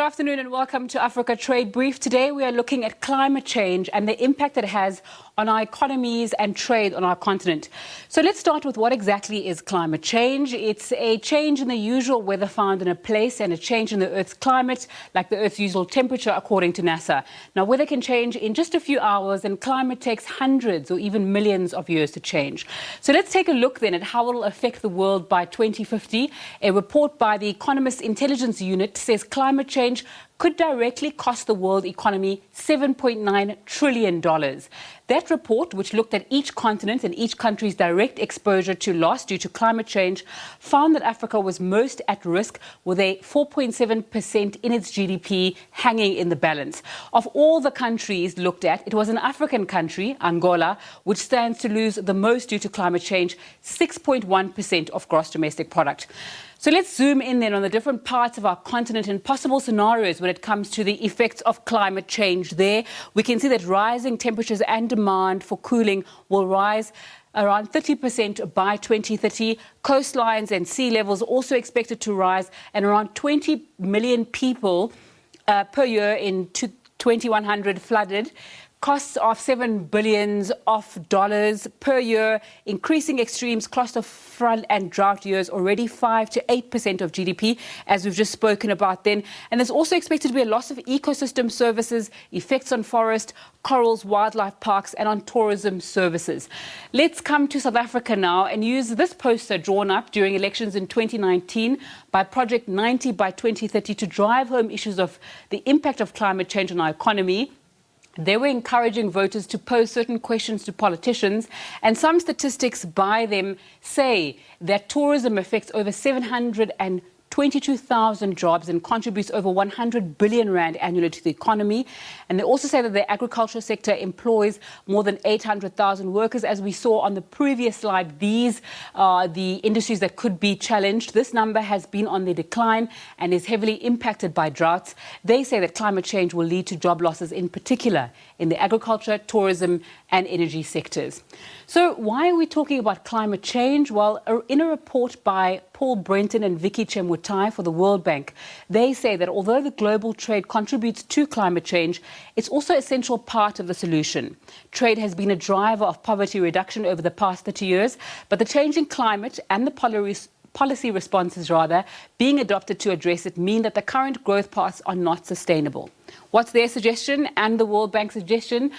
afternoon and welcome to Africa Trade Brief. Today we are looking at climate change and the impact that it has on our economies and trade on our continent. So let's start with what exactly is climate change. It's a change in the usual weather found in a place and a change in the Earth's climate, like the Earth's usual temperature, according to NASA. Now, weather can change in just a few hours and climate takes hundreds or even millions of years to change. So let's take a look then at how it will affect the world by 2050. A report by the Economist Intelligence Unit says climate change could directly cost the world economy $7.9 trillion. That report, which looked at each continent and each country's direct exposure to loss due to climate change, found that Africa was most at risk, with a 4.7% in its GDP hanging in the balance. Of all the countries looked at, it was an African country, Angola, which stands to lose the most due to climate change, 6.1% of gross domestic product. So let's zoom in then on the different parts of our continent and possible scenarios when it comes to the effects of climate change there. We can see that rising temperatures and demand for cooling will rise around 30% by 2030. Coastlines and sea levels also expected to rise, and around 20 million people per year in 2100 flooded. Costs of $7 billion per year, increasing extremes, cluster flood and drought years, already 5 to 8% of GDP, as we've just spoken about then. And there's also expected to be a loss of ecosystem services, effects on forest, corals, wildlife parks, and on tourism services. Let's come to South Africa now and use this poster drawn up during elections in 2019 by Project 90 by 2030 to drive home issues of the impact of climate change on our economy. They were encouraging voters to pose certain questions to politicians, and some statistics by them say that tourism affects over 722,000 jobs and contributes over 100 billion rand annually to the economy. And they also say that the agricultural sector employs more than 800,000 workers. As we saw on the previous slide, these are the industries that could be challenged. This number has been on the decline and is heavily impacted by droughts. They say that climate change will lead to job losses, in particular in the agriculture, tourism and energy sectors. So why are we talking about climate change? Well, in a report by Paul Brenton and Vicky Chemutai for the World Bank, they say that although the global trade contributes to climate change, it's also an essential part of the solution. Trade has been a driver of poverty reduction over the past 30 years, but the changing climate and the policy responses being adopted to address it mean that the current growth paths are not sustainable. What's their suggestion and the World Bank's suggestion?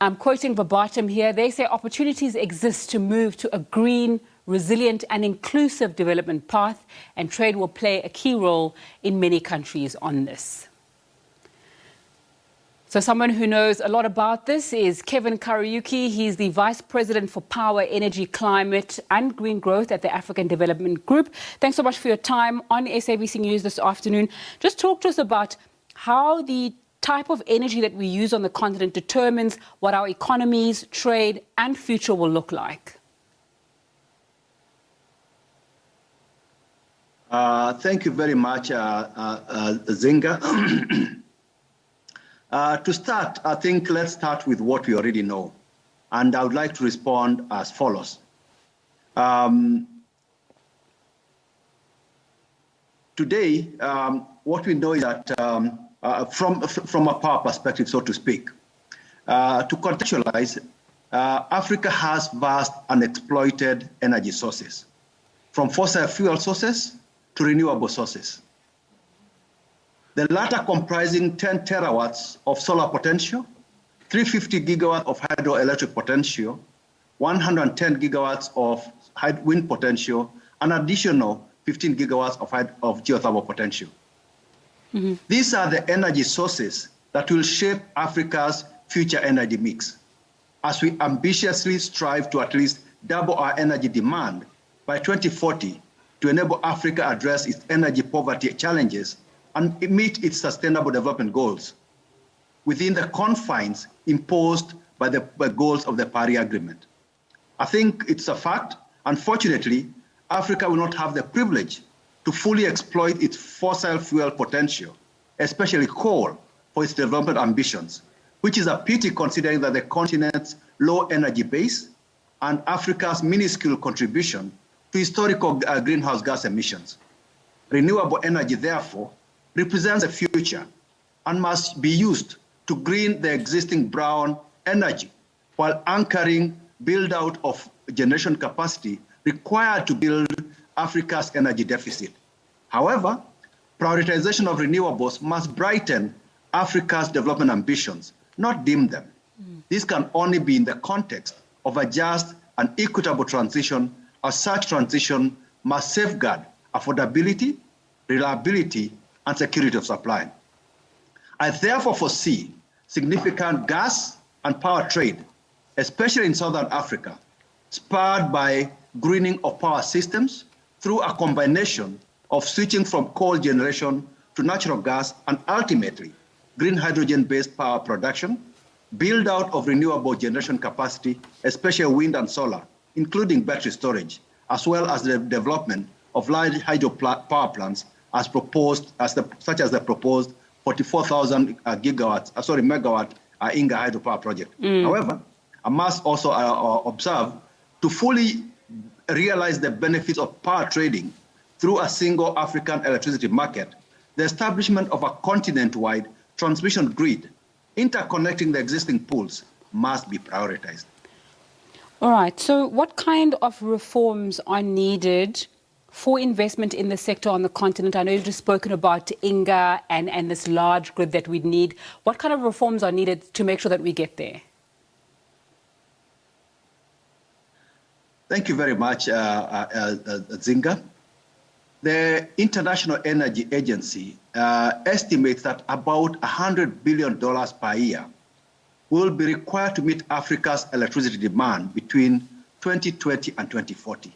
I'm quoting verbatim here. They say opportunities exist to move to a green, resilient and inclusive development path, and trade will play a key role in many countries on this. So someone who knows a lot about this is Kevin Kariuki. He's the Vice President for Power, Energy, Climate and Green Growth at the African Development Group. Thanks so much for your time on SABC News this afternoon. Just talk to us about how the type of energy that we use on the continent determines what our economies, trade and future will look like. Thank you very much, Zinga. To start, I think let's start with what we already know. And I would like to respond as follows. Today, what we know is that from a power perspective, so to speak, to contextualize, Africa has vast unexploited energy sources, from fossil fuel sources to renewable sources. The latter comprising 10 terawatts of solar potential, 350 gigawatts of hydroelectric potential, 110 gigawatts of wind potential, an additional 15 gigawatts of geothermal potential. Mm-hmm. These are the energy sources that will shape Africa's future energy mix, as we ambitiously strive to at least double our energy demand by 2040 to enable Africa address its energy poverty challenges and meet its sustainable development goals within the confines imposed by the goals of the Paris Agreement. I think it's a fact. Unfortunately, Africa will not have the privilege to fully exploit its fossil fuel potential, especially coal, for its development ambitions, which is a pity considering that the continent's low energy base and Africa's minuscule contribution to historical greenhouse gas emissions. Renewable energy, therefore, represents a future and must be used to green the existing brown energy while anchoring build-out of generation capacity required to build Africa's energy deficit. However, prioritization of renewables must brighten Africa's development ambitions, not dim them. This can only be in the context of a just and equitable transition, as such transition must safeguard affordability, reliability, and security of supply. I therefore foresee significant gas and power trade, especially in Southern Africa, spurred by greening of power systems through a combination of switching from coal generation to natural gas and ultimately green hydrogen-based power production, build out of renewable generation capacity, especially wind and solar, including battery storage, as well as the development of large hydro power plants as proposed, such as the proposed 44,000 megawatt Inga hydropower project. However, I must also observe to fully realize the benefits of power trading through a single African electricity market, the establishment of a continent-wide transmission grid interconnecting the existing pools must be prioritized. All right, so what kind of reforms are needed for investment in the sector on the continent? I know you've just spoken about Inga and this large grid that we need. What kind of reforms are needed to make sure that we get there? Thank you very much, Zinga. The International Energy Agency estimates that about $100 billion per year will be required to meet Africa's electricity demand between 2020 and 2040.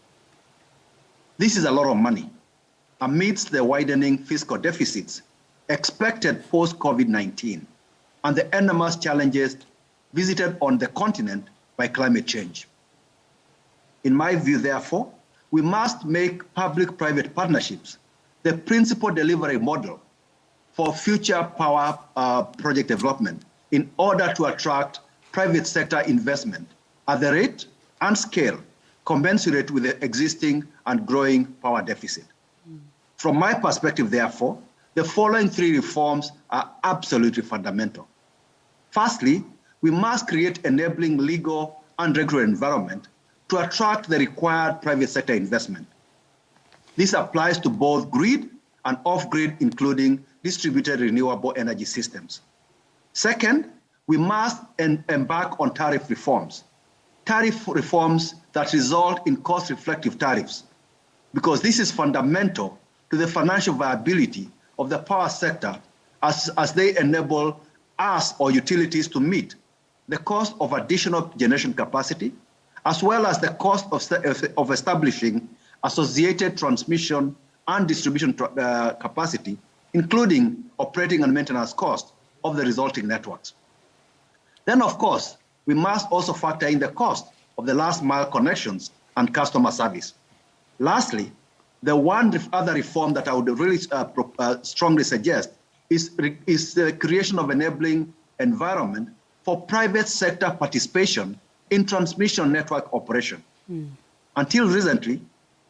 This is a lot of money amidst the widening fiscal deficits expected post-COVID-19 and the enormous challenges visited on the continent by climate change. In my view, therefore, we must make public-private partnerships the principal delivery model for future power project development in order to attract private sector investment at the rate and scale commensurate with the existing and growing power deficit. From my perspective, therefore, the following three reforms are absolutely fundamental. Firstly, we must create enabling legal and regulatory environment to attract the required private sector investment. This applies to both grid and off-grid, including distributed renewable energy systems. Second, we must embark on tariff reforms that result in cost-reflective tariffs, because this is fundamental to the financial viability of the power sector as they enable us or utilities to meet the cost of additional generation capacity, as well as the cost of establishing associated transmission and distribution capacity, including operating and maintenance costs of the resulting networks. Then, of course, we must also factor in the cost of the last mile connections and customer service. Lastly, the one other reform that I would really strongly suggest is the creation of enabling environment for private sector participation in transmission network operation. Until recently,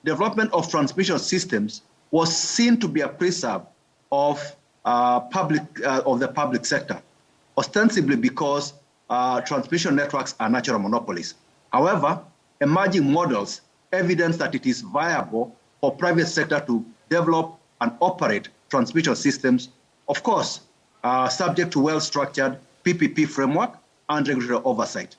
development of transmission systems was seen to be a preserve of the public sector, ostensibly because transmission networks are natural monopolies. However, emerging models evidence that it is viable for private sector to develop and operate transmission systems, of course, subject to well-structured PPP framework and regulatory oversight.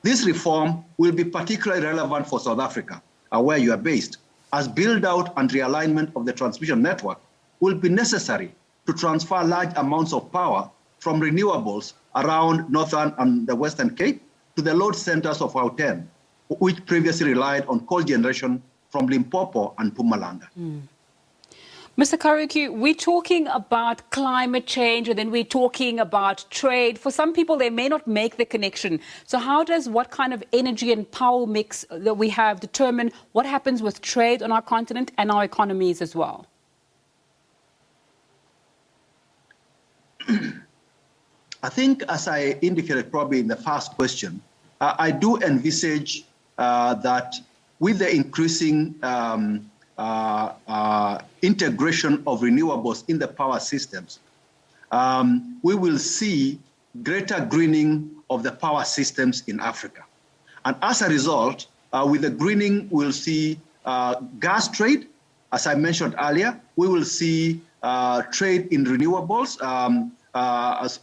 This reform will be particularly relevant for South Africa, where you are based, as build-out and realignment of the transmission network will be necessary to transfer large amounts of power from renewables around Northern and the Western Cape to the load centers of Gauteng, which previously relied on coal generation from Limpopo and Mpumalanga. Mr. Kariuki, we're talking about climate change and then we're talking about trade. For some people, they may not make the connection. So how does what kind of energy and power mix that we have determine what happens with trade on our continent and our economies as well? I think, as I indicated probably in the first question, I do envisage that with the increasing integration of renewables in the power systems, we will see greater greening of the power systems in Africa. And as a result, with the greening, we'll see gas trade. As I mentioned earlier, we will see trade in renewables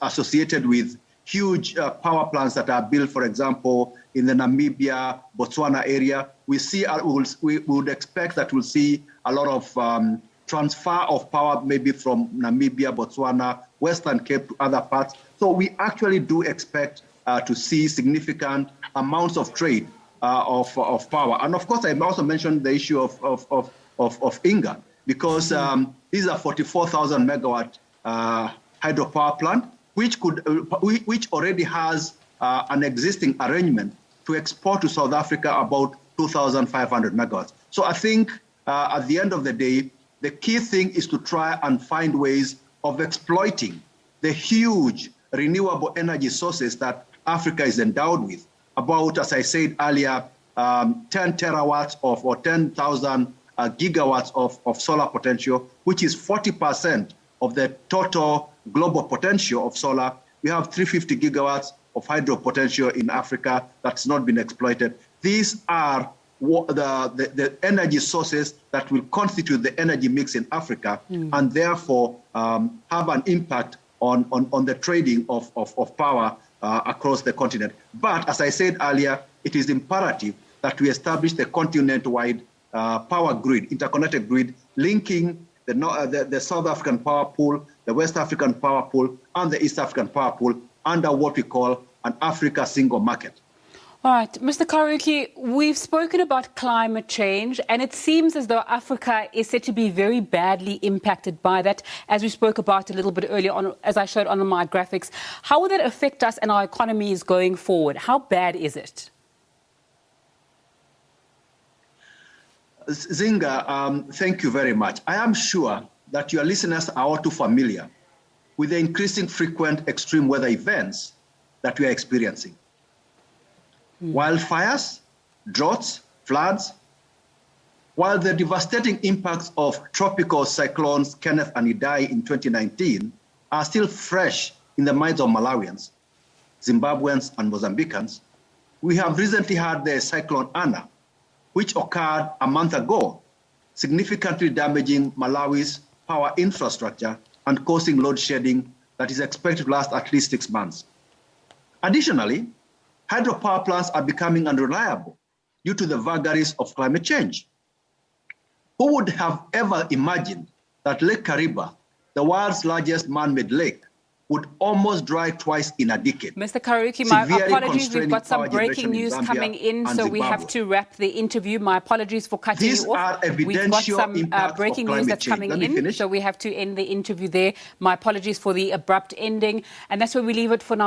associated with huge power plants that are built, for example, in the Namibia, Botswana area. We would expect that we'll see a lot of transfer of power, maybe from Namibia, Botswana, Western Cape to other parts. So we actually do expect to see significant amounts of trade of power. And of course, I also mentioned the issue of Inga, because these are 44,000 megawatt hydropower plant, which already has an existing arrangement to export to South Africa about 2,500 megawatts. So I think at the end of the day, the key thing is to try and find ways of exploiting the huge renewable energy sources that Africa is endowed with. About, as I said earlier, 10 terawatts or 10,000 gigawatts of solar potential, which is 40% of the total global potential of solar. We have 350 gigawatts of hydro potential in Africa that's not been exploited. These are the energy sources that will constitute the energy mix in Africa, and therefore have an impact on the trading of power across the continent. But as I said earlier, it is imperative that we establish the continent-wide power grid, interconnected grid, linking the South African power pool, the West African power pool, and the East African power pool under what we call an Africa single market. All right, Mr. Kariuki, we've spoken about climate change, and it seems as though Africa is said to be very badly impacted by that, as we spoke about a little bit earlier on, as I showed on my graphics. How will that affect us and our economies going forward? How bad is it? Zinga, thank you very much. I am sure that your listeners are all too familiar with the increasing frequent extreme weather events that we are experiencing. Wildfires, droughts, floods. While the devastating impacts of tropical cyclones Kenneth and Idai in 2019 are still fresh in the minds of Malawians, Zimbabweans, and Mozambicans, we have recently had the cyclone Anna, which occurred a month ago, significantly damaging Malawi's power infrastructure and causing load shedding that is expected to last at least 6 months. Additionally, hydropower plants are becoming unreliable due to the vagaries of climate change. Who would have ever imagined that Lake Kariba, the world's largest man-made lake, would almost dry twice in a decade? Mr. Kariuki, my apologies. We've got some breaking news coming in, so we have to wrap the interview. My apologies for cutting you off. We've got some breaking news that's coming in, so we have to end the interview there. My apologies for the abrupt ending, and that's where we leave it for now.